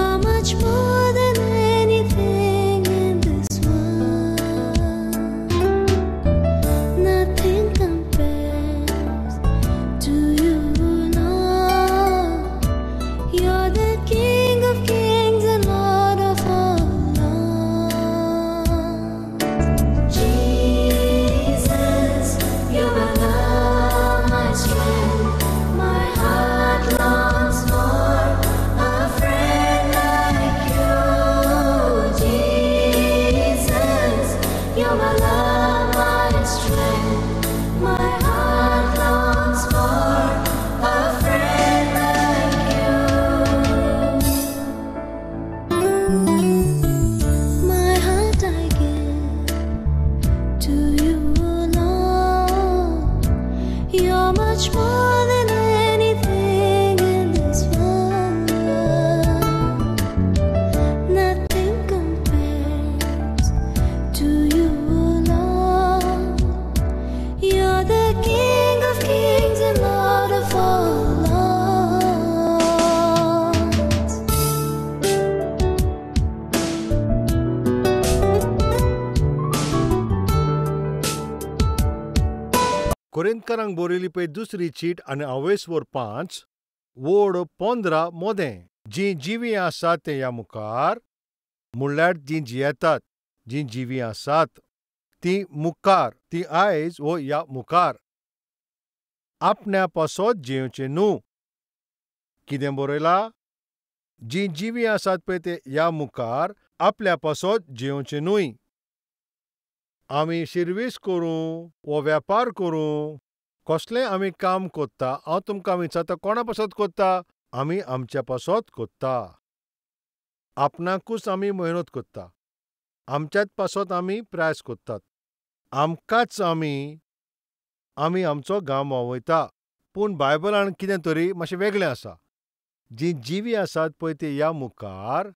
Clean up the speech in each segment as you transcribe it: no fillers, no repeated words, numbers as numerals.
You're much more than anything in this world. Nothing compares to you, Lord. You're the King of kings and Lord of all lords. Jesus, you're my love, my strength. My heart longs for a friend like you. Jesus, you're my love, my strength. My heart longs for a friend like you. My heart I give to you, Lord. You're much more than anything in this world. Nothing compares to you, Lord. You're the King of kings and Lord of all lords. कोरिंथकारांक बरयली पळय दुसरी cheat आनी 5 वोड 15 मोदें जीं जिवीं आसात ते या मुखार, म्हणल्यार जीं जियेतात, जीं जिवीं आसात तीं मुखार, तीं आयज वो या मुखार आपण्या पासत जियोचें न्हू. कितें बरयलां? जीं जिवीं आसात पळय ते या मुखार आपल्या पासत जियोचें न्हूय. आमी शिर्वीस करूं वो वेपार करूं, कसलें आमी काम कोत्ता, हांव तुमकां विचारता, कोणा पासत कोत्ता? आमी आमच्या पासत कोत्ता. आपणाकूच आमी मेहनत कोत्ता. आमच्याच पासत आमी प्रयास कोत्तात. आमकांच आमी आमचो घाम व्हांवयता. पूण बायबलांत कितें तरी मातशें वेगळें आसा. जीं जिवीं आसात पळय ते या मुखार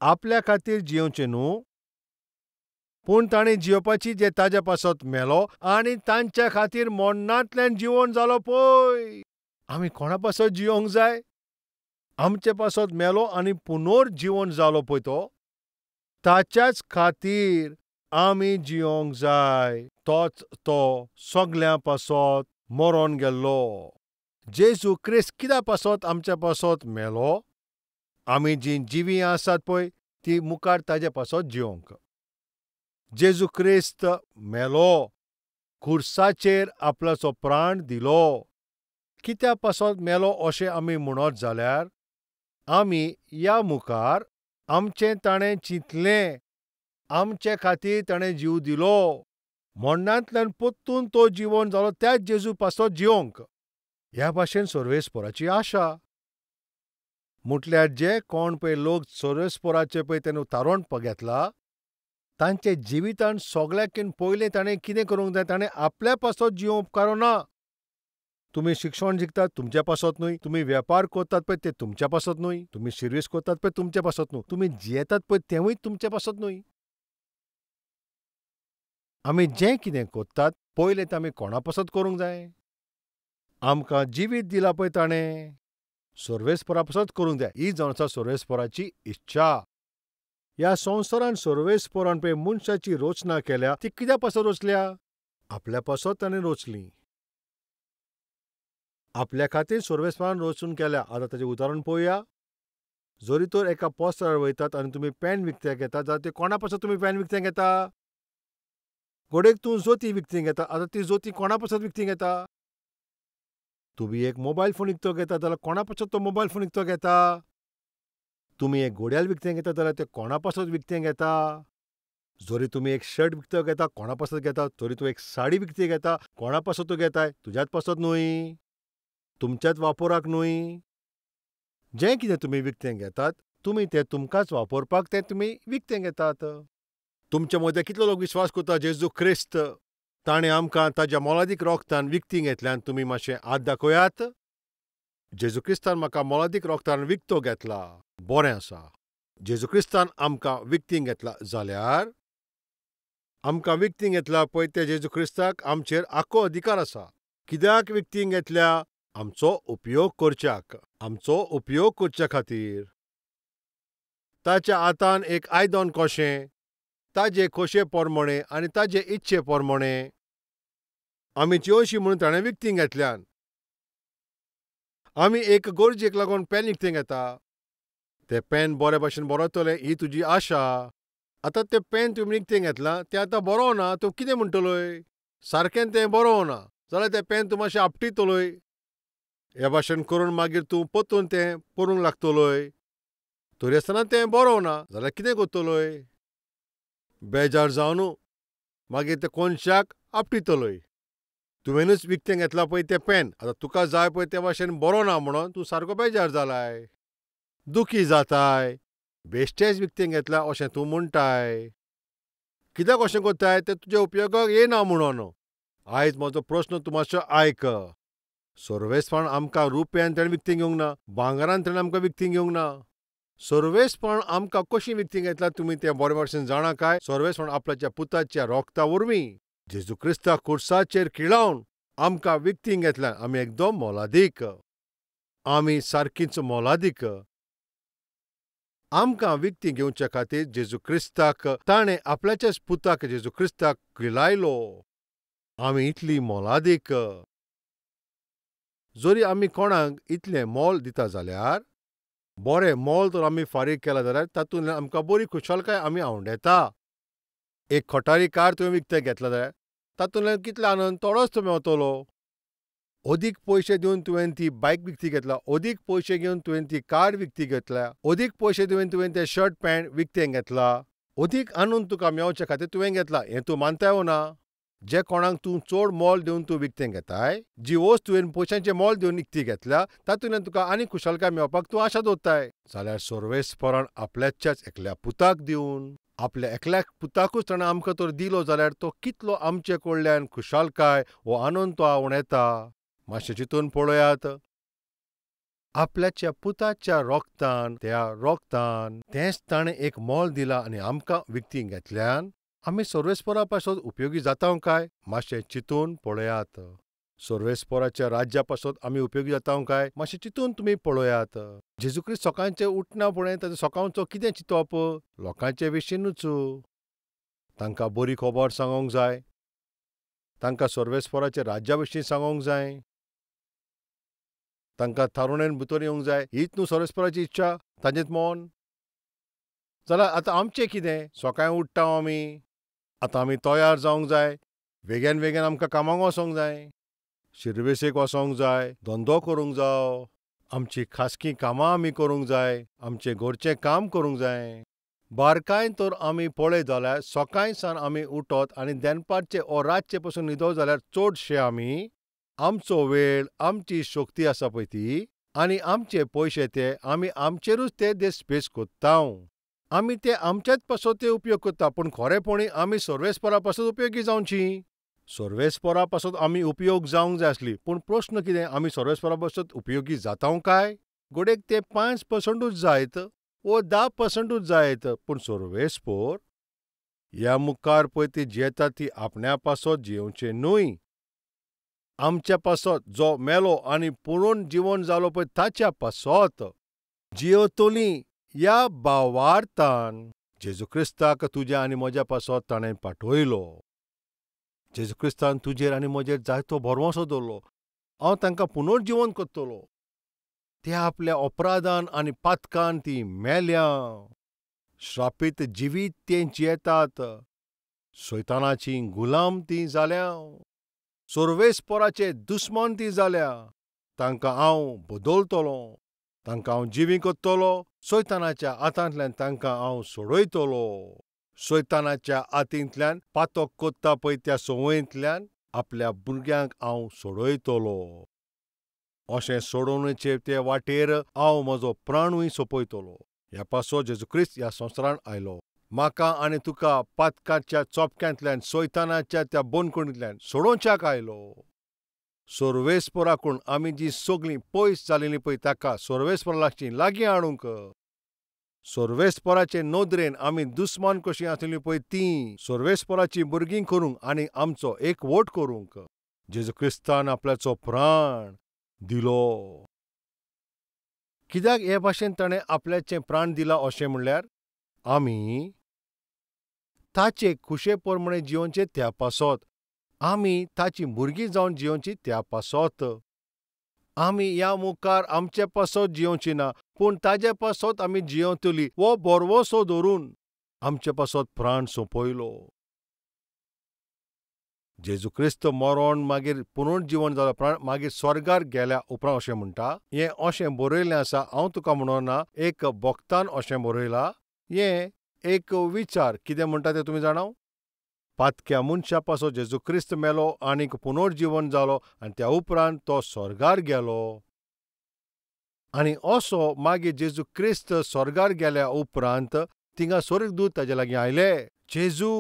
आपल्या खातीर जियोचें न्हू, पूण ताणें जियोवपाची जे ताज्या पासत मेलो आनी तांच्या खातीर मोडणांतल्यान जिवोवन जालो पळय. आमी कोणा पासत जियोंक जाय? आमचे पासत मेलो आनी पुनर्जिवन जालो पळय तो, ताच्याच खातीर आमी जियोंक जाय. तोच तो सगल्या पासत मरोन गेल्लो. जेजू क्रिस्त कित्या पासत आमच्या पासत मेलो? आमी जीं जिवीं आसात पळय तीं मुखार ताजे पासत जियोंक. जेजू क्रिस्त मेलो, खुर्साचेर आपणाचो प्राण दिलो. कित्या पासत मेलो अशें आमी म्हणत जाल्यार आमी या मुखार आमचें ताणें चिंतलें, आमचे खातीर ताणें जीव दिलो, मोडणांतल्यान परतून तो जिवोवन जालो त्याच जेजू पासत जियोंक. ह्या भाशेन सर्वेस्पराची आशा. म्हटल्यार जे कोण पळय लोक सर्वेस्पराचे पळय तेणें उतारण घेतला, तांचे जिवितांत सगळ्याकीन पयलें ताणें कितें करूंक जाय? ताणें आपल्या पासत जियोवप उपकारो ना. तुमी शिक्षण जिखतात तुमच्या पासत न्हय, तुमी वेपार करतात पळय ते तुमच्या पासत न्हय, तुमी शिर्वीस करतात पळय तुमच्या पासत न्हय, तुमी जियेतात पळय तेंवूय तुमच्या पासत न्हय. आमी जें कितें करतात पयलें तें आमी कोणा पासत करूंक जाय? आमकां जिवीत दिलां पळय ताणें, सर्वेस्परा पासत करूंक जाय. ही जावन आसा सर्वेस्पराची इच्छा. ह्या संवसारांत सर्वेस्परान पळय मनशाची रचना केल्या ती कित्या पासत रचल्या? आपल्या पासत ताणें रचली. आपल्या खातीर सर्वेस्परान रचून केल्या. आतां ताचें उदाहरण पळोवया. जरी तर एका पोस्तार वयतात आनी तुमी पेन विकत्याक घेतात जाल्यार ते कोणा पासत तुमी पेन विकत्याक घेता? घोडेक तूं जोती विकती घेता. आतां ती जोती कोणा पासत विकती घेता? तुमी एक मोबायल फोन विकतो घेता जाल्यार कोणा पासत तो मोबायल फोन विकतो घेता? तुमी एक घोड्याल विकतें घेता जाल्यार ते कोणा पासत विकतें घेता? जरी तुमी एक शर्ट विकतो घेता कोणा पासत घेता, तरी तूं एक साडी विकती घेता कोणा पासत तूं घेताय? तुज्याच पासत न्हय, तुमच्याच वापराक न्हय. जें कितें तुमी विकतें घेतात तुमी तें तुमकांच वापरपाक तें तुमी विकतें घेतात. तुमचे मदें कितलो लोक विश्वास करता जेजू क्रिस्त ताणें आमकां ताज्या मोलादीक रोगतान विकती घेतल्यान? तुमी मातशें हात दाखयात. जेजू क्रिस्तान म्हाका मोलादीक रोगतान विकतो घेतला. बरें आसा. जेजू क्रिस्तान आमकां विकतीं घेतला जाल्यार आमकां विकतीं घेतला पळय ते जेजू क्रिस्ताक आमचेर आख्खो अधिकार आसा. कित्याक विकतीं घेतल्या? आमचो उपयोग करच्याक, आमचो उपयोग करच्या खातीर. ताच्या हातान एक आयदन कशें, ताजे खोशे पोरमोणे आनी ताजे इच्छे पोरमोणे आमी जेवशी म्हणून ताणें विकतीं घेतल्यान. आमी एक गरजेक लागून पेन विकतें घेता. तें पेन बरे भाशेन बरयतलें ही तुजी आशा. आतां तें पेन तुवें विकतें घेतलां तें आतां बरोवना, तूं कितें म्हणटलोय? सारकें तें बरोवना जाल्यार तें पेन तूं मातशें आपटितलोय. हे भाशेन करून मागीर तूं परतून तें बरोवंक लागतलोय. तरी आसतना तें बरोवना जाल्यार कितें करतलोय? बेजार जावनू मागीर तें कोनशाक आपटितलोय. तुवेंनूच विकतें घेतलां पळय तें पेन, आतां तुका जाय पळय ते भाशेन बरोवना म्हणून तूं सारको बेजार जालाय, दुखी जाताय, बेश्टेच विकतें घेतलां अशें तूं म्हणटाय. कित्याक अशें कोत्ताय तें तुज्या उपयोगाक येना म्हणून. आयज म्हजो प्रस्न तूं मातसो आयक. सर्वेस्पण आमकां रुप्यान ताणें विकतें घेवंक ना, भांगरान ताणें आमकां विकतीं घेवंक ना. सर्वेस्पण आमकां कशीं विकतीं घेतलां तुमी तें बरे भाशेन जाणा काय? सर्वेस्पण आपल्याच्या पुताच्या रोगता वरवीं जेजू क्रिस्ताक खुर्साचेर खिळावन आमकां विकतीं घेतल्यान आमी एकदम मोलादीक. आमी सारकींच मोलादीक. आमकां विकतीं घेवचे खातीर जेजू क्रिस्ताक ताणें आपल्याच्याच पुताक जेजू क्रिस्ताक खिलायलो. आमी इतलीं मोलादीक. जरी आमी कोणाक इतलें मोल दिता जाल्यार, बरें मोल तर आमी फारीक केलां जाल्यार तातूंतल्यान आमकां बरी खुशालकाय आमी आवंडेता. एक खोटारी कार तुवें विकतें घेतला जाल्यार तातूंतल्यान कितलो आनंद थोडोच मेवतलो. अदीक पयशे दिवन तुवें ती बायक विकती घेतला, अदीक पयशे घेवन तुवें ती कार विकती घेतल्या, अदीक पयशे दिवन तुवें तें शर्ट पॅन्ट विकतें घेतला, अदीक आनंद तुका मेवचे खातीर तुवें घेतला. हें तूं मानताय वो ना? जे कोणाक तूं चड मोल दिवन तूं विकतें घेताय, जी वस्त तुवें पयशांचें मोल दिवन विकती घेतल्या, तातूंतल्यान तुका आनीक खुशालकाय मेवपाक तूं आशा दवरताय. जाल्यार सर्वेस्परान आपल्याच्याच एकल्या पुताक दिवन, आपल्या एकल्या पुताकूच ताणें आमकां तर दिलो जाल्यार तो कितलो आमचे कडल्यान खुशालकाय वो आनंद तो आवंडेता. मातशें चिंतून पळयात. आपल्याच्या पुताच्या रोगतान, त्या रोगतान तेंच ताणें एक मोल दिलां आनी आमकां विकतीं घेतल्यान आमी सर्वेस्परा पासत उपेगी जाताव काय? मातशें चिंतून पळयात. सर्वेस्पराच्या राज्या पासत आमी उपेगी जाताव काय? मातशें चिंतून तुमी पळयात. जेजू क्रिस्त सकाळचें उठना फुडें ताचो सकाळचो कितें चिंतप? लोकांचे विशींनूच. तांकां बरी खबर सांगोंक जाय. तांकां सर्वेस्पराच्या राज्या विशीं सांगोंक जाय. तांकां थारोणेन भितर येवंक जाय. हीच न्हू सर्वेस्पराची इच्छा, तांचें मोन. जाल्यार आतां आमचें कितें? सकाळीं उठ्ठा आमी, आतां आमी तयार जावंक जाय, बेगीन बेगीन आमकां कामाक वचोंक जाय, शिरवेसेक वचोंक जाय, धंदो करूंक जावो, आमचीं खासगी कामां आमी करूंक जाय, आमचें घरचें काम करूंक जाय. बारकायेन तर आमी पळयत जाल्यार सकाळीं सावन आमी उठत आनी दनपारचे ओ रातचे पसून न्हिदत जाल्यार चडशे आमी आमचो वेळ, आमची शक्ती आसा पळय ती आनी आमचे पयशे ते आमी आमचेरूच ते देस्पेस कोत्ताव. आमी ते आमच्याच पासत ते उपयोग करता, पूण खरेपणी आमी सर्वेस्परा पासत उपेगी जावचीं. सर्वेस्परा पासत आमी उपयोग जावंक जाय आसली, पूण प्रस्न कितें? आमी सर्वेस्परा पासत उपेगी जाताव काय? घोडेक ते 5% जायत वो 10% जायत, पूण सर्वेस्पर ह्या मुखार पळय ती जियेता ती आपण्या पासत जियोवचें न्हय. आमच्या पासत जो मेलो आनी पुरून जिवन जालो पळय ताच्या पासत जियेतलीं ह्या भावार्थान जेजू क्रिस्ताक तुज्या आनी म्हज्या पासत ताणें पाठयलो. जेजू क्रिस्तान तुजेर आनी म्हजेर जायतो भरवंसो दवरलो. हांव तांकां पुनर्जीवन करतलों. ते आपल्या अपराधान आनी पातकान तीं मेल्या. श्रापीत जिवीत ते जियेतात. सैतानाचीं गुलाम तीं जाल्या. सर्वेस्पराचे दुस्मान तीं जाल्या. तांकां हांव बदलतलों. तांकां हांव जिवी करतलों. सैतानाच्या हातांतल्यान तांकां हांव सोडयतलों. सैतानाच्या हातींतल्यान पातक कोत्ता पळय त्या संवयेंतल्यान आपल्या भुरग्यांक हांव सोडयतलों. अशें सोडोवणेचे ते वाटेर हांव म्हजो प्राणूय सोंपयतलों. ह्या पासत जेजू क्रिस्त ह्या संवसारांत आयलो. म्हाका आनी तुका पातकाच्या चोपक्यांतल्यान सैतानाच्या त्या बंदखणींतल्यान सोडोवच्याक आयलो. सर्वेस्पराकून आमी जीं सगळीं पयस जालेलीं पळय ताका सर्वेस्परा लागचीं लागीं हाडूंक. सर्वेस्पराचे नदरेन आमी दुस्मान कशीं आसलीं पळय तीं सर्वेस्पराचीं भुरगीं करूंक आनी आमचो एकवट करूंक जेजू क्रिस्तान आपल्याचो प्राण दिलो. कित्याक हे भाशेन ताणें आपल्याचें प्राण दिला अशें म्हणल्यार आमी ताचे खुशे प्रमाणे जिवोवचें त्या पासत. आमी ताची भुरगीं जावन जिवोवचीं त्या पासत. आमी ह्या मुखार आमचे पासत जिवोवचीं ना, पूण ताजे पासत आमी जियेतलीं हो बोरवोसो दवरून आमचे पासत प्राण सोंपयलो. जेजू क्रिस्त मरोन मागीर पुनर्जीवन जालो, प्राण मागीर स्वर्गार गेल्या उपरांत अशें म्हणटा. हें अशें बरयल्लें आसा, हांव तुका म्हणना, एक भक्तान अशें बरयलां. हें एक विचार कितें म्हणटा तें तुमी जाणा. पातक्या मनशा पासत जेजू क्रिस्त मेलो आनीक पुनर्जीवन जालो आनी त्या उपरांत तो स्वर्गार गेलो. आनी असो मागीर जेजू क्रिस्त स्वर्गार गेल्या उपरांत थिंगा स्वर्गदूत ताजे लागीं आयले. जेजू,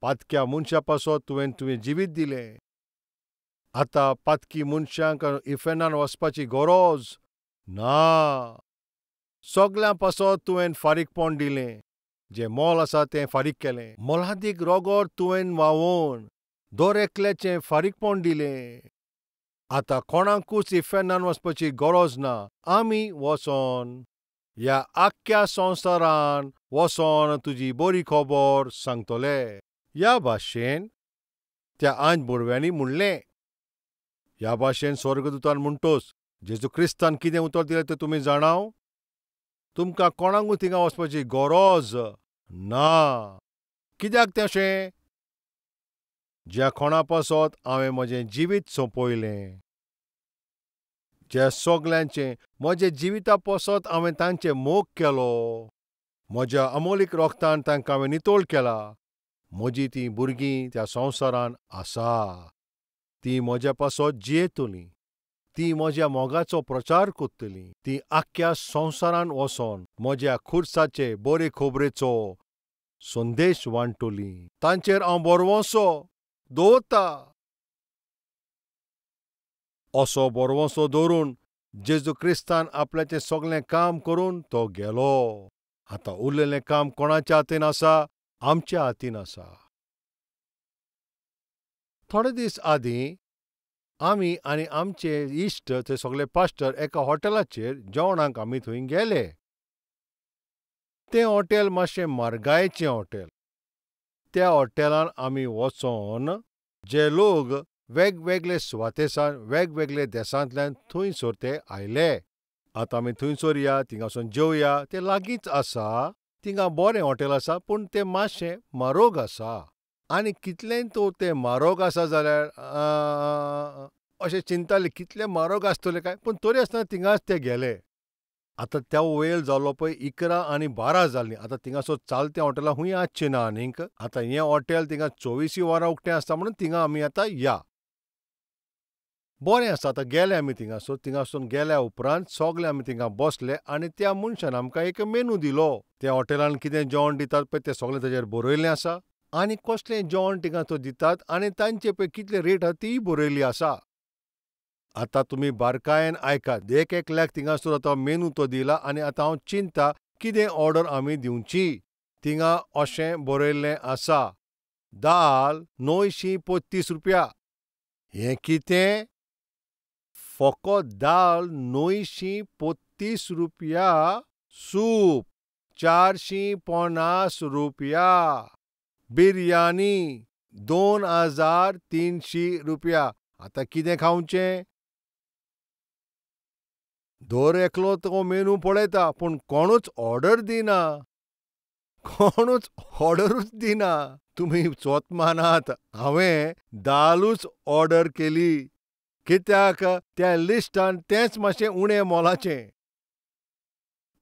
पातक्या मनशा पासत तुवें जिवीत दिलें. आतां पातकी मनशांक इफेनान वचपाची गरज ना. सगळ्यां पासत तुवें फारीकपण दिलें. जें मोल आसा तें फारीक केलें. मोलादीक रोगोर तुवें व्हांवोवन दर एकल्याचें फारीकपण दिलें. आतां कोणाकूच इफेनान वचपाची गरज ना. आमी वचोन ह्या आख्ख्या संवसारान वचोन तुजी बरी खबर सांगतले. ह्या भाशेन त्या आंज बुडव्यांनी म्हणलें. ह्या भाशेन स्वर्गदूतान म्हणटोच जेजू क्रिस्तान कितें उतर दिलें तें तुमी जाणा. तुमकां कोणाकूय थिंगा वचपाची गरज ना. कित्याक तें अशें? ज्या कोणा पासत हांवें म्हजें जिवीत सोंपयलें, ज्या सगल्यांचें म्हज्या जिविता पासत हांवें तांचें मोग केलो, म्हज्या अमोलीक रोगतान तांकां हांवें नितोळ केला, म्हजीं तीं भुरगीं त्या संवसारान आसा. तीं म्हज्या पासत जियेतलीं. तीं म्हज्या मोगाचो प्रचार करतलीं. तीं आख्ख्या संवसारान वचोन म्हज्या खुर्साचे बरे खबरेचो संदेश वांटतलीं. तांचेर हांव बोरवोसो दवरतां. असो बोरवोसो दवरून जेजू क्रिस्तान आपल्याचें सगळें काम करून तो गेलो. आतां उरलेलें काम कोणाच्या हातीन आसा? आमच्या हातीन आसा. थोडे दीस आदीं आमी आनी आमचे इश्ट ते सगळे पास्टर एका हॉटेलाचेर जेवणाक आमी थंय गेले. तें हॉटेल मातशें म्हारगायेचें हॉटेल. त्या हॉटेलांत आमी वचोन जे लोक वेगवेगळे सुवातेसान वेगवेगळे देशांतल्यान थंयसर ते आयले. आतां आमी थंयसर या, थिंगा वचोन जेवया. तें लागींच आसा. थिंगा बरें हॉटेल आसा, पूण तें मातशें म्हारग आसा. आनी कितलेंय तो तें म्हारग आसा जाल्यार अशें चिंतालें कितलें म्हारग आसतलें काय, पूण तरी आसतना थिंगाच ते गेले. आतां त्या वेळ जालो पळय 11 आनी 12 जालीं. आतां थिंगासर चालत्या हॉटेलां खूंय आसचें ना आनीक. आतां हें हॉटेल थिंगा 24 वरां उक्तें आसता म्हणून थिंगा आमी आतां या. बरें आसा. आतां गेले आमी थिंगासर. थिंगासून गेल्या उपरांत सगळे आमी थिंगा बसले आनी त्या मनशान आमकां एक मेनू दिलो. त्या हॉटेलान कितें जेवण दितात पळय तें सगळें ताचेर बरयल्लें आसा. आनी कसलें जेवण थिंगा तो दितात आनी तांचे पळय कितले रेट आसा तीय बरयल्ली आसा. आतां तुमी बारकायेन आयकात. एक एकल्याक थिंगासर आतां मेनू तो दिला आनी आतां हांव चिंत्ता कितें ऑर्डर आमी दिवची. थिंगा अशें बरयल्लें आसा. दाल 935 रुपया. हें कितें? फकत दाल 935 रुपया. सूप 450 रुपया. बिर्याणी 2300 रुपया. आतां कितें खावचें? दर एकलो तो मेनू पळयता, पूण कोणूच ऑर्डर दिना. कोणूच ऑर्डरूच दिना. तुमी स्वत मानात, हांवें दालूच ऑर्डर केली. कित्याक त्या लिस्टान तेंच मातशें उणें मोलाचें.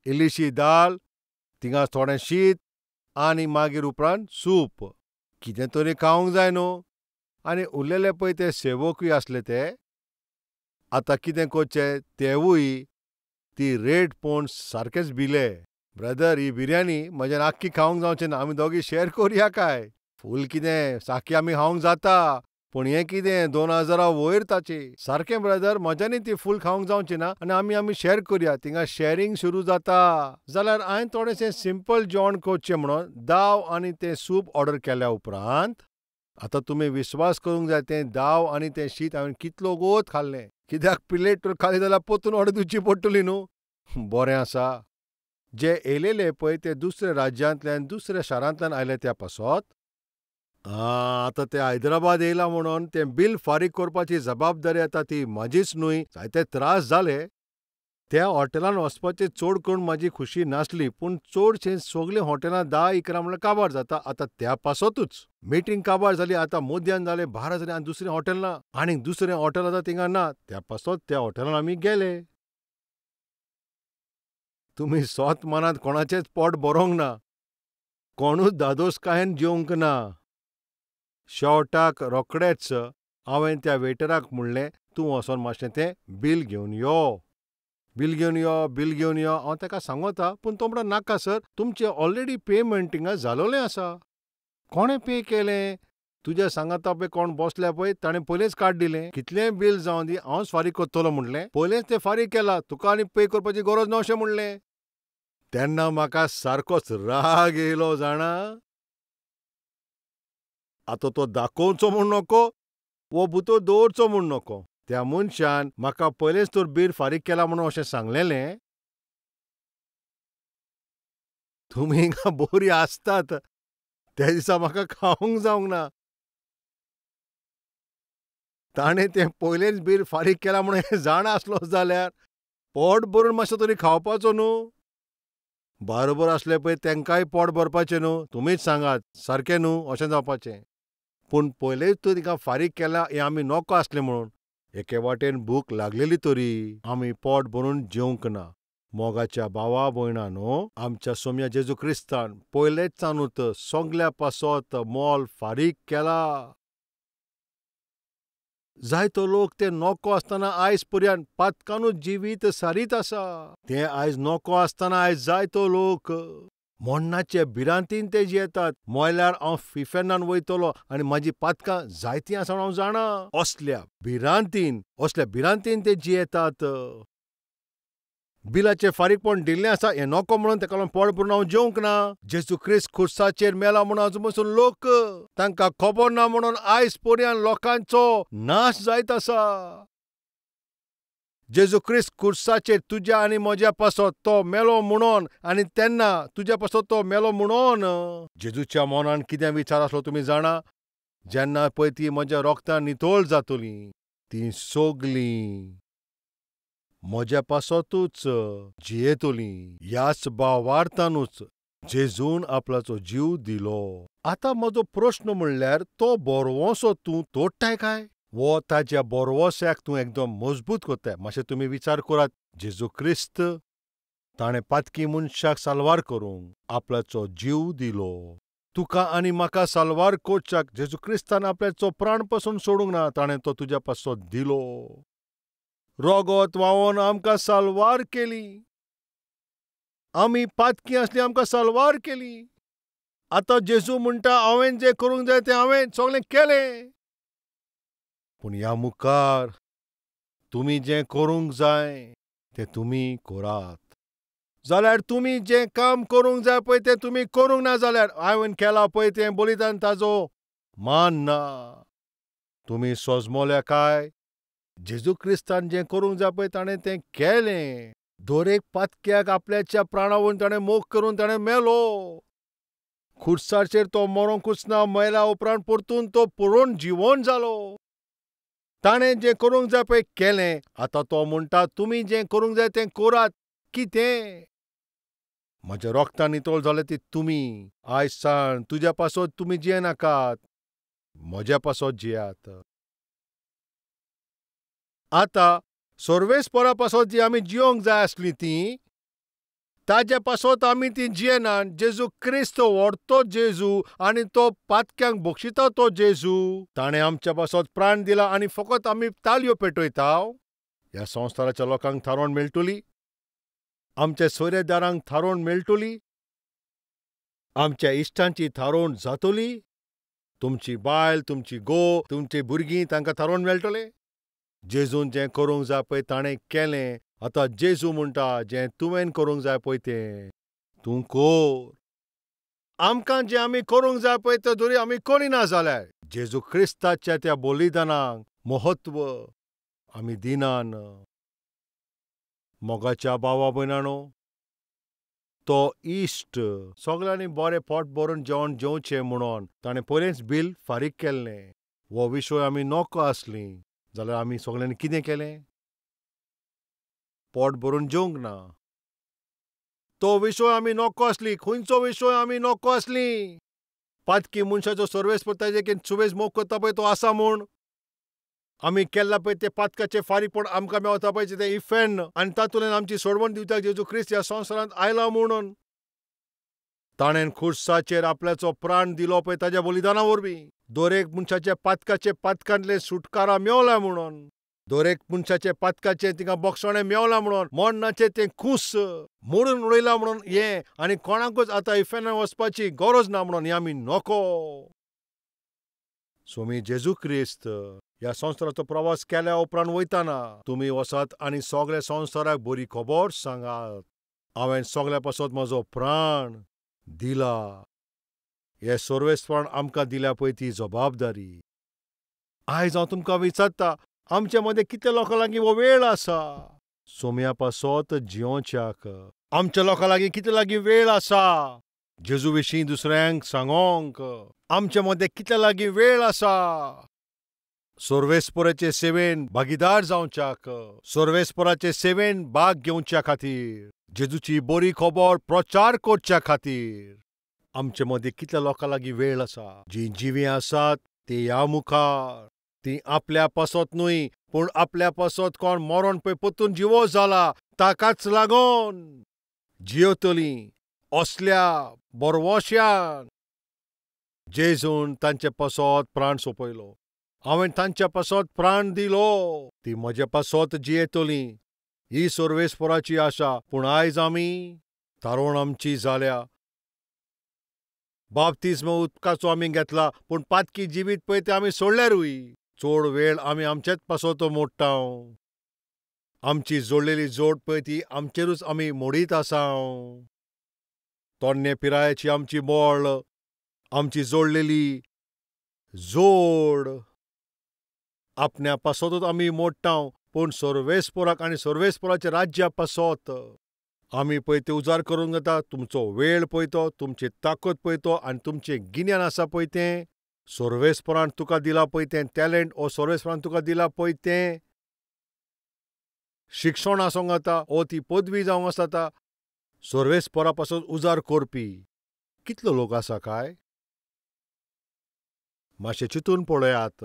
इल्लीशी दाल, थिंगा थोडें शीत आनी मागीर उपरांत सूप. कितें तरी खावंक जाय न्हू. आनी उरलेले पळय ते सेवकूय आसले ते. आतां कितें करचें तेवूय ती रेट पळोवन सारकेच भिले. ब्रदर, ही बिर्याणी म्हज्यान आख्खी खावंक जावचें ना. आमी दोगी शॅर करुया काय? फूल कितें साकी आमी खावंक जाता, पूण हें कितें 2000 वयर ताची. सारकें ब्रदर, म्हज्यानी ती फूल खावंक जावची ना आनी आमी शॅर करुया. थिंगा शॅरिंग सुरू जाता. जाल्यार हांवें थोडेंशें सिंपल जेवण करचें म्हणून दाव आनी तें सूप ऑर्डर केल्या उपरांत आतां तुमी विस्वास करूंक जाय, तें दाव आनी तें शीत हांवें कितलो वोगोत खाल्लें. कित्याक प्लेट खाली जाल्यार परतून ऑर्डर दिवची पडटली न्हू. बरें आसा. जे येयलेले पळय ते दुसऱ्या राज्यांतल्यान दुसऱ्या शारांतल्यान आयले त्या पासत आतां ते हैदराबाद येयला म्हणून तें बील फारीक करपाची जबाबदारी आतां ती म्हाजीच न्हय. जायते त्रास जाले. त्या हॉटेलांत वचपाची चड करून म्हाजी खुशी नासली, पूण चडशीं सगळीं हॉटेलां 10-11 म्हणल्यार काबार जाता. आतां त्या पासतूच मिटींग काबार जाली. आतां मध्यान जालें, 12 जालीं आनी दुसरें हॉटेल ना. आनीक दुसरें हॉटेल आतां थिंगा ना. त्या पासत त्या हॉटेलांत आमी गेले. तुमी सोत मानात कोणाचेंच पोट भरोंक ना. कोणूच धादोसकायेन जेवंक ना. शेवटाक रोखडेंच हांवें त्या वेटराक म्हणलें, तूं वचोन मातशें तें बील घेवन यो. बील घेवन यो, बील घेवन यो. हांव ताका सांगता, पूण तो म्हणटा नाका सर, तुमचें ऑलरेडी पेमेंट हिंगा जालोलें आसा. कोणें पे केलें? तुज्या सांगाता पळय कोण बसल्या पळय ताणें पयलींच कार्ड दिलें. कितलेंय बील जावं दी, हांवच फारीक करतलों म्हणलें. पयलींच तें फारीक केलां, तुका आनी पे करपाची गरज ना अशें म्हणलें. तेन्ना म्हाका सारकोच राग येयलो जाणा. आतां तो दाखोवचो म्हूण नोको, वो भितर दवरचो म्हूण नोको. त्या मनशान म्हाका पयलेंच तर बील फारीक केलां म्हणून अशें सांगलेलें. तुमी हिंगा बरीं आसतात, त्या दिसा म्हाका खावंक जावंक ना. ताणें तें पयलेंच बील फारीक केलां म्हणून हें जाण आसलो जाल्यार पोट भरून मातसो तरी खावपाचो न्हू. बारोबर आसलें पळय तेंकांय पोट भरपाचें न्हू. तुमीच सांगात, सारकें न्हू अशें जावपाचें. पूण पयलेंच तूं तिका फारीक केलां हें आमी नोको आसलें म्हणून. एके वाटेन भूक लागलेली तरी आमी पोट भरून जेवंक ना. मोगाच्या भावा भयणांनो, आमच्या सोम्या जेजू क्रिस्तान पयलेचानूच सगल्या पासत मोल फारीक केलां. जायतो लोक तें नोको आसतना आयज पर्यंत पातकानूच जिवीत सारीत आसा. तें आयज नोको आसतना आयज जायतो लोक मोडणाचे भिरांतीन ते जियेतात. मोयल्यार हांव फिफेन्नान वयतलों आनी म्हाजी पातकां जायतीं आसा म्हूण हांव जाणां. असल्या भिरांतीन ते जियेतात. बिलाचें फारीकपण दिल्लें आसा हें नोको म्हणून ताका लागून पोट भरून हांव जेवंक ना. जेजू क्रिस्त खुर्साचेर मेला म्हणून अजून पसून लोक तांकां खबर ना म्हणून आयज पर्यंत लोकांचो नाश जायत आसा. जेजू क्रिस्त खुर्साचेर तुज्या आनी म्हज्या पासत तो मेलो म्हणून आनी तेन्ना तुज्या पासत तो मेलो म्हणून जेजूच्या मनांत कितें विचार आसलो तुमी जाणा. जेन्ना पळय ती म्हज्या रोगतान नितोळ जातलीं, तीं सगलीं म्हज्या पासतूच जियेतलीं. ह्याच भावार्थानूच जेजून आपणाचो जीव दिलो. आतां म्हजो प्रस्न म्हणल्यार तो बोरवोसो तूं तोडटाय काय? वो ताच्या बोरवोस्याक तूं एकदम मजबूत कोत्ताय? मातशें तुमी विचार करात. जेजू क्रिस्त ताणें पातकी मनशाक साल्वार करूंक आपणाचो जीव दिलो. तुका आनी म्हाका साल्वार करच्याक जेजू क्रिस्तान आपल्याचो प्राण पसून सोडूंक ना. ताणें तो तुज्या पासत दिलो. रोगोत व्हांवोन आमकां साल्वार केली. आमी पातकी आसलीं आमकां साल्वार केली. आतां जेजू म्हणटा हांवें जें करूंक जाय तें हांवें सगळें केलें. पूण ह्या मुखार तुमी जें करूंक जाय तें तुमी करात. जाल्यार तुमी जें काम करूंक जाय पळय तें तुमी करूंक ना जाल्यार हांवें केलां पळय तें बलिदान ताचो मान ना. तुमी सोजमोल्या काय? जेजू क्रिस्तान जें करूंक जाय पळय ताणें तें केलें. दर एक पातक्याक आपल्याच्या प्राणावरून ताणें मोग करून ताणें मेलो. खुर्साचेर तो मरोंकूच ना. मेल्या उपरांत परतून तो पुरोन जिवंत जालो. ताणें जें करूंक जाय पळय केलें. आतां तो म्हणटा तुमी जें करूंक जाय तें करात. कितें? म्हज्या रोगतान नितोळ जालें ती तुमी. आयज सावन तुज्या पासत तुमी जियेनाकात, म्हज्या पासत जियात. आतां सर्वेस्परा पासत जीं आमी जियोंक जाय आसलीं तीं ताज्या पासत आमी तीं जियेनात. जेजू क्रिस्त व्हडतो जेजू आनी तो पातक्यांक बक्षिता तो जेजू. ताणें आमच्या पासत प्राण दिला आनी फकत आमी ताळयो पेटयताव. ह्या संवसाराच्या लोकांक थारोवण मेळटली. आमच्या सोयरेदारांक थारोवण मेळटली. आमच्या इश्टांची थारोवण जातली. तुमची बायल, तुमची घोव, तुमची भुरगीं तांकां थारोवण मेळटलें. जेजून जें करूंक जाय पळय ताणें केलें. आतां जेजू म्हणटा जें तुवें करूंक जाय पळय तें तूं कर. आमकां जें आमी करूंक जाय पळय तें जरी आमी करिना जाल्यार जेजू क्रिस्ताच्या त्या बलिदानाक महत्व आमी दिनान. मोगाच्या भावा भयणांनो, तो इश्ट सगळ्यांनी बरें पोट भरून जेवण जेवचें म्हणून ताणें पयलेंच बील फारीक केल्लें. हो विशय आमी नोको आसलीं जाल्यार आमी सगळ्यांनी कितें केलें? पोट भरून जेवंक ना. तो विशय आमी नोको आसली. खंयचो विशय आमी नोको आसली? पातकी मनशाचो सर्वेस्पर देखीन सुबेज मोग करता पळय तो आसा म्हूण आमी केल्ला पळय ते पातकाचें फारीकपण आमकां मेवता पळय तें इफेन आनी तातूंतल्यान आमची सोडवण दिवपाक जेजू क्रिस्त ह्या संवसारांत आयला म्हणून ताणें खुर्साचेर आपल्याचो प्राण दिलो पळय ताच्या बलिदाना वरवीं दर एक मनशाच्या पातकांतले सुटकारा मेवल्या म्हणून दर एक मनशाच्या पातकाचें तिका बोगसणें मेवलां म्हणून मरणाचें तें खूस मोडून उडयलां म्हणून हें आनी कोणाकूच आतां इफेनान वचपाची गरज ना म्हणून हें आमी नोको. सोमी जेजू क्रिस्त ह्या संवसाराचो प्रवास केल्या उपरांत वयताना तुमी वसात आनी सगळ्या संवसाराक बरी खबर सांगात. हांवें सगळ्या पासत म्हजो प्राण दिला. हे सर्वेस्पण आमकां दिल्या पळय ती जबाबदारी. आयज हांव तुमकां विचारता, आमचे मदें कितल्या लोकां लागीं हो वेळ आसा सोम्या पासत जियोच्याक? आमच्या लोकां लागीं कितें लागीं वेळ आसा जेजू विशीं दुसऱ्यांक सांगोंक? आमचे मदें कितल्या लागीं वेळ आसा सर्वेस्पराचे सेवेन भागीदार जावच्याक? सर्वेस्पराचे सेवेन भाग घेवच्या खातीर जेजूची बरी खबर प्रचार करच्या खातीर आमचे मदें कितल्या लोकां लागीं वेळ आसा? जीं जिवीं आसात तीं या मुखार. तीं आपल्या पासत न्हय पूण आपल्या पासत कोण मरोन पळय परतून जिवो जाला ताकाच लागून जियेतलीं असल्या बरवश्यान जेजून तांचे पासत प्राण सोंपयलो. हांवें तांच्या पासत प्राण दिलो. ती म्हजे पासत जियेतलीं ही सर्वेस्पराची आशा. पूण आयज आमी थारोवण आमची जाल्या. बाप्तिस्म उदकाचो आमी घेतला पूण पातकी जिवीत पळय ते आमी सोडल्यारूय चड वेळ आमी आमचेच पासत मोडटाव. आमची जोडलेली जोड पळय ती आमचेरूच आमी मोडीत आसाव. तोन्ने पिरायेची आमची बोळ, आमची जोडलेली जोड आपण्या पासतूच आमी मोडटाव. पूण सर्वेस्पराक आनी सर्वेस्पराच्या राज्या पासत आमी पळय ते उजार करून घेता. तुमचो वेळ पळय तो, तुमची ताकद पळय तो आनी तुमचें गिन्यान आसा पळय तें सर्वेस्परान तुका दिला पळय तें टॅलंट ओ सर्वेस्परान तुका दिला पळय तें शिक्षण आसूंक जाता ओ ती पदवी जावंक आसता सर्वेस्परा पासून उजार करपी कितलो लोक आसा काय? मातशें चिंतून पळयात.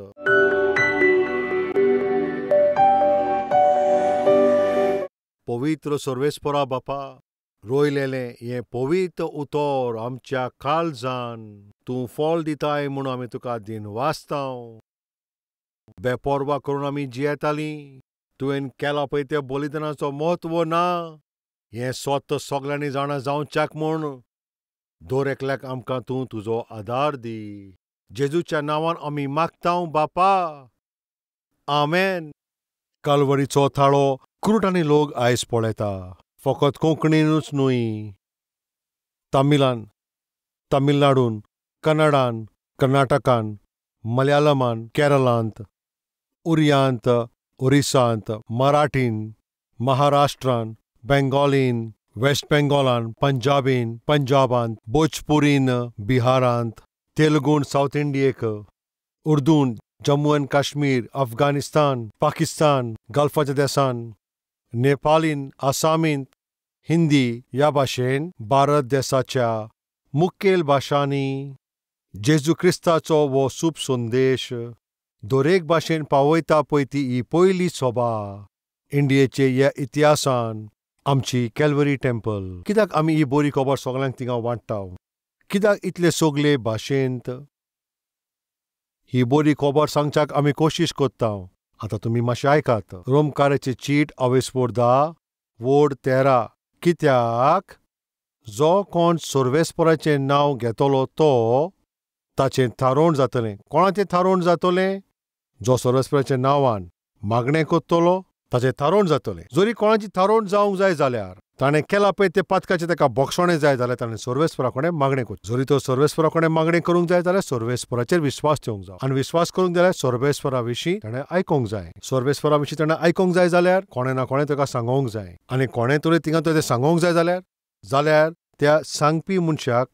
पवित्र सर्वेस्परा बापा, रोयलेलें हें पवित्र उतर आमच्या काळजान तूं फळ दिताय म्हणून आमी तुका दिनवासताव. बेपरवा करून आमी जियेतालीं तुवें केला पळय त्या बलिदानाचो म्हत्व ना हें स्वत सगळ्यांनी जाणा जावच्याक म्हूण दर एकल्याक आमकां तूं तुजो आदार दी. जेजूच्या नांवान आमी मागताव बापा. आमेन. काल्वरीचो थाळो क्रुटांनी लोक आयज पळयता. फकत कोंकणीनूच न्हय, तामिलान, तामिळनाडून, कन्नडान, कर्नाटकान, मलयाळमान, केरळांत, उरियांत, ओरिसांत, मराठीन, महाराष्ट्रान, बेंगॉलीन, वेस्ट बेंगॉलान, पंजाबीन, पंजाबांत, भोजपुरीन, बिहारांत, तेलुगून साऊथ इंडियेक, उर्दून जम्मू आनी काश्मीर, अफगाणिस्तान, पाकिस्तान, गल्फाच्या देशांत, नेपालीन, आसामींत, हिंदी ह्या भाशेन भारत देशाच्या मुखेल भाशांनी जेजू क्रिस्ताचो हो सूप संदेश दर एक भाशेन पावयता पळय ती ही पयली सभा इंडियेचे ह्या इतिहासान आमची कॅल्वरी टेंपल. कित्याक आमी ही बरी खबर सगळ्यांक थिंगा वांट्टाव? कित्याक इतले सगळे भाशेंत ही बरी खबर सांगच्याक आमी कोशिश करताव? आतां तुमी मातशें आयकात. रोमकाराची चीट अवेस्पोर 10 वोड 13. कित्याक जो कोण सर्वेस्पराचें नांव घेतलो तो ताचें थारोवण जातलें. कोणाचें थारोवण जातलें? जो सर्वेस्पराच्या नांवान मागणें करतलो ताचें थारोवण जातलें. जरी कोणाची थारोवण जावंक जाय जाल्यार ताणें केला पळय ते पातकाचें ताका बोक्षणें जाय जाल्यार ताणें सर्वेस्परा कडेन मागणें करची. जरी तो सर्वेस्परा कडेन मागणें करूंक जाय जाल्यार सर्वेस्पराचेर विस्वास ठेवंक जाय. आनी विस्वास करूंक जाल्यार सर्वेस्परा विशीं ताणें आयकूंक जाय. सर्वेस्परा विशीं ताणें आयकूंक जाय जाल्यार कोणें ना कोणें ताका सांगोंक जाय. आनी कोणें तरी थिंगा तें सांगोंक जाय जाल्यार त्या सांगपी मनशाक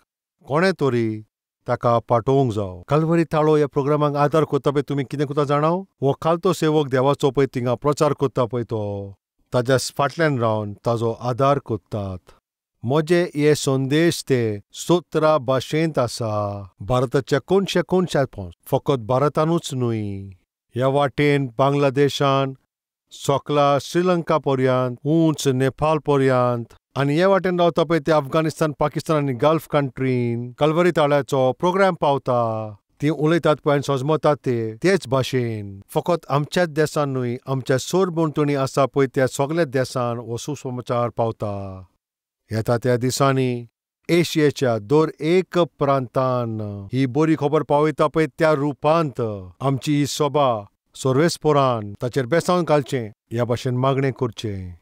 कोणें तरी ताका पाठोवंक जावो. कल्वरी ताळो ह्या प्रोग्रामाक आदार करता पळय तुमी कितें करता जाणां? हो खालतो सेवक देवाचो पळय थिंगा प्रचार करता पळय तो ताच्या फाटल्यान रावन ताजो आदार करतात. म्हजे हे संदेश ते 17 भाशेंत आसा. भारताच्या कोणशात फकत भारतानूच न्हय, ह्या वाटेन बांगलादेशान सोकला श्रीलंका पर्यंत उंच नेपाळ पर्यंत आनी हे वाटेन रावता पळय ते अफगानिस्तान पाकिस्तान आनी गल्फ कंट्रीन कल्वरी ताळ्याचो प्रोग्राम पावता. ती उलयतात पळय आनी सोजमतात तेच भाशेन. फकत आमच्याच देशान न्हय, आमच्या सोरभोंवतणी आसा पळय त्या सगळ्या देशान हो सुसमाचार पावता. येता त्या दिसांनी एशियेच्या दर एक प्रांतान ही बरी खबर पावयता पळय त्या रुपांत आमची ही सभा सर्वेस्परान ताचेर बेसांव घालचें, ह्या भाशेन मागणें करचें.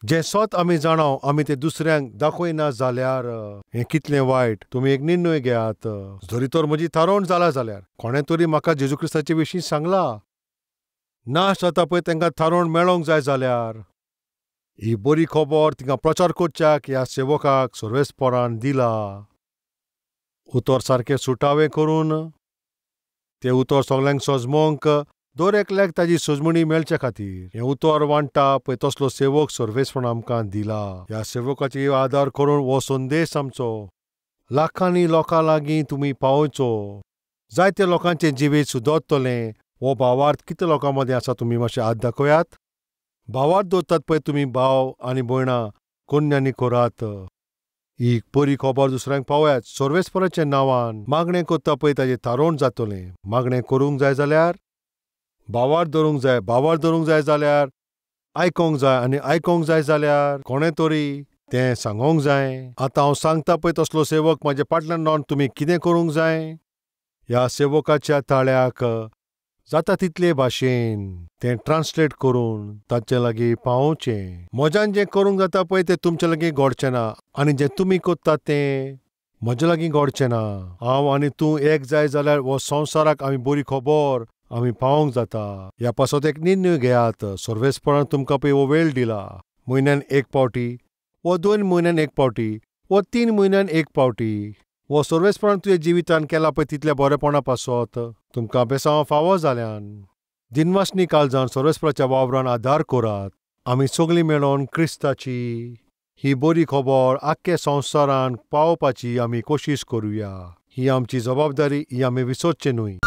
जें स्वत आमी जाणाव आमी तें दुसऱ्यांक दाखयना जाल्यार हें कितलें वायट. तुमी एक निर्णय घेयात. जरी तर म्हजी थारोवण जाला जाल्यार कोणें तरी म्हाका जेजू क्रिस्ताचे विशीं सांगलां. नाश जाता पळय तांकां थारोवण मेळोंक जाय जाल्यार ही बरी खबर तिंगा प्रचार करच्याक ह्या सेवकाक सर्वेस्परान दिला. उतर सारकें सुटावें करून तें उतर सगल्यांक सोजमोवंक दर एकल्याक ताजी सोजमणी मेळचे खातीर हें उतर वांटा पळय तसलो सेवक सर्वेस्परान आमकां दिला. ह्या सेवकाची आदार करून हो संदेश आमचो लाखांनी लोकां लागीं तुमी पावयचो. जायत्या लोकांचें जिवीत सुदरतलें. हो भावार्थ कितल्या लोकां मदें आसा तुमी मातशें हात दाखयात. भावार्थ दवरतात पळय तुमी भाव आनी भयणां कोन्यांनी करात. ही बरी खबर दुसऱ्यांक पावयात. सर्वेस्पराच्या नांवान मागणें करता पळय ताजें थारोवण जातलें. मागणें करूंक जाय जाल्यार भावार्थ धरूंक जाय. भावार्थ धरूंक जाय जाल्यार आयकोंक जाय आनी आयकोंक जाय जाल्यार कोणें तरी तें सांगोंक जाय. आतां हांव सांगता पळय तसलो सेवक म्हाजे फाटल्यान रावन तुमी कितें करूंक जाय? ह्या सेवकाच्या ताळ्याक जाता तितले भाशेन तें ट्रान्सलेट करून तांचे लागीं पावोवचें. म्हज्यान जें करूंक जाता पळय तें तुमचे लागीं घडचें ना आनी जें तुमी करतात तें म्हजे लागीं घडचें ना. हांव आनी तूं एक जाय जाल्यार हो संवसाराक आमी बरी खबर आमी पावोवंक जाता. ह्या पासत एक निर्णय घेयात. सर्वेस्परान तुमकां पळय हो वेळ दिला. म्हयन्यान एक पावटी, वो 2 म्हयन्यान एक पावटी, वो 3 म्हयन्यान एक पावटी. वो सर्वेस्परान तुजे जिवितान केला पळय तितल्या बरेपणा पासत तुमकां बेसांव फावो जाल्यान दिनवासनी काळजान सर्वेस्पराच्या वावरान आदार करात. आमी सगळीं मेळोन क्रिस्ताची ही बरी खबर आख्ख्या संवसारान पावोवपाची आमी कोशिश करुया. ही आमची जबाबदारी. ही आमी विसरचें न्हय.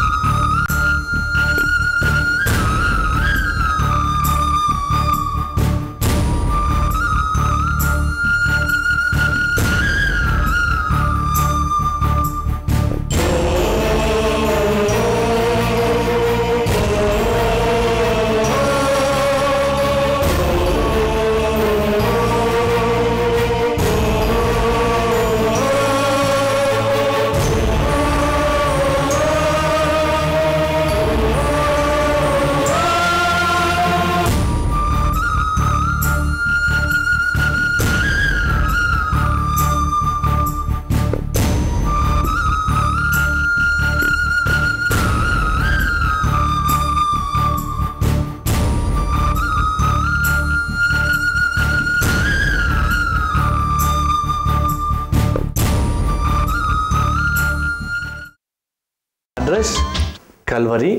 Address Calvary,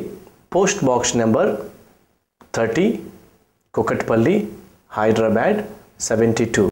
Post Box number 30, Kokatpalli, Hyderabad 72.